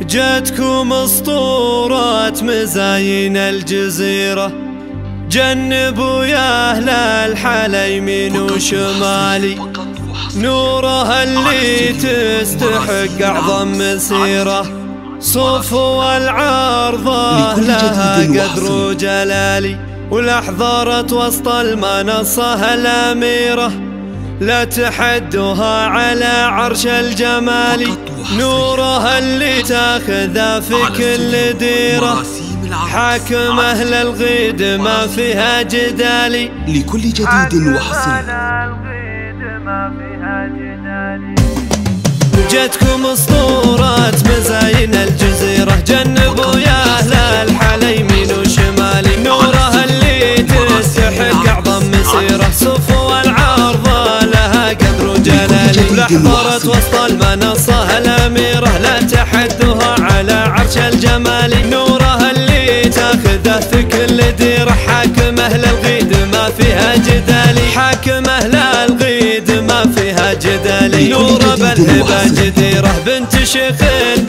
جاتكم اسطورة مزاين الجزيرة، جنبوا يا أهل الحلا يمين وشمالي، نورها اللي تستحق أعظم مسيرة، صفو العرضة لها قدر وجلالي، ولحظرت وسط المنصة الأميرة، لا تحدها على عرش الجمال، نورها اللي تاخذه في كل ديرة، حاكم أهل الغيد ما فيها جدالي، لكل جديد وحصري. جتكم اسطورة مزاين الجزيرة، جنبوا يا أهل الحلا يمين وشمالي، نورها اللي تستحق أعظم مسيرة، صفو العرضة لها قدر وجلالي، ولحظرت وسط المنصة الأميرة، لا تحدها على عرش الجمال، نورها اللي تاخذه في كل ديرة، حاكم أهل الغيد ما فيها جدالي، حاكم أهل الغيد ما فيها جدالي، نورها بالهبة جديرة، بنت شيخ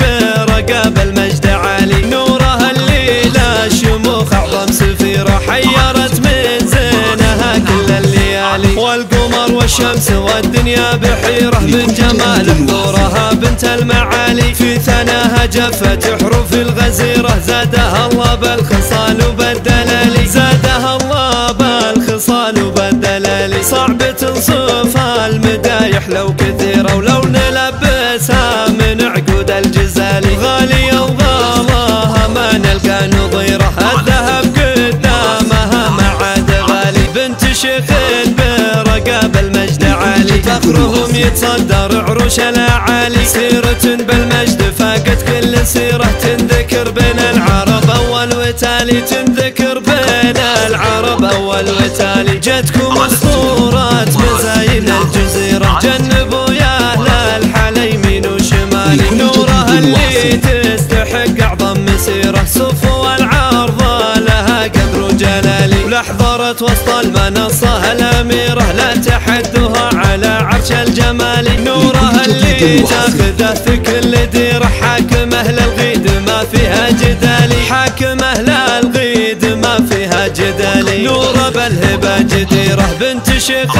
برقاب المجد عالي، نورها اللي لا شموخ أعظم سفيرة، حيرت من زينها كل الليالي، والقمر والشمس والدنيا بحيرة، من جمال حضورها بنت المعالي، في ثناها جفت حروف الغزيرة، زادها الله بالخصال وبالدلال، زادها الله بالخصال وبالدلال، صعب توصفها المدايح لو كثيرة، ولو نلبسها من عقود الجزالي، غالية وغلاها ما نلقى نظيرة، الذهب قدامها ما عاد غالي، بنت شيخ برقاب المجد عالي، فخرهم يتصدر عروش الاعالي، سيرة بالمجد فاقت كل سيرة، تنذكر بين العرب اول وتالي، تنذكر بين العرب اول وتالي، جتكم اسطورة مزاين الجزيرة، جنبوا يا أهل الحلا يمين وشمالي، نورها اللي تستحق أعظم مسيرة، صفو العرضة لها قدر وجلالي، ولحظرت وسط المنصة الأميرة، لا تحدها على عرش الجمال، نورها اللي تاخذه في كل ديرة، حاكم أهل الغيد ما فيها جدالي، حاكم أهل الغيد ما فيها جدالي، نورها بالهبة جديرة، بنت شيخ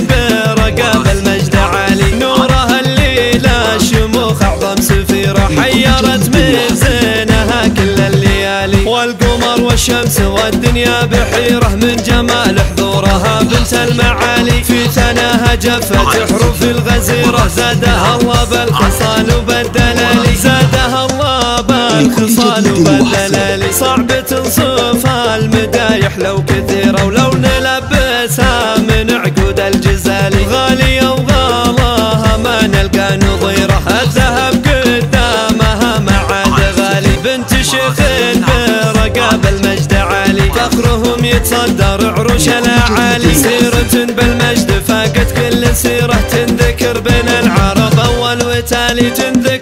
برقاب المجد عالي، نورها اللي لا شموخ أعظم سفيرة، حيرت من زينها كل الليالي، والقمر والشمس والدنيا بحيرة، من جمال حضورها بنت المعالي، في ثناها جفت حروف الغزيرة، زادها الله بالخصال وبالدلال، زادها الله بالخصال وبالدلال، صعب توصفها المدايح لو كثيرة، ولو نلبسها من عقود الجزالي، غالية وغلاها ما نلقى نظيرة، الذهب قدامها ما عاد غالي، بنت شيخ برقاب المجد عالي، فخرهم يتصدر عروش الاعالي، سيرة بالمجد فاقت كل سيرة، تنذكر بين العرب اول وتالي، تنذكر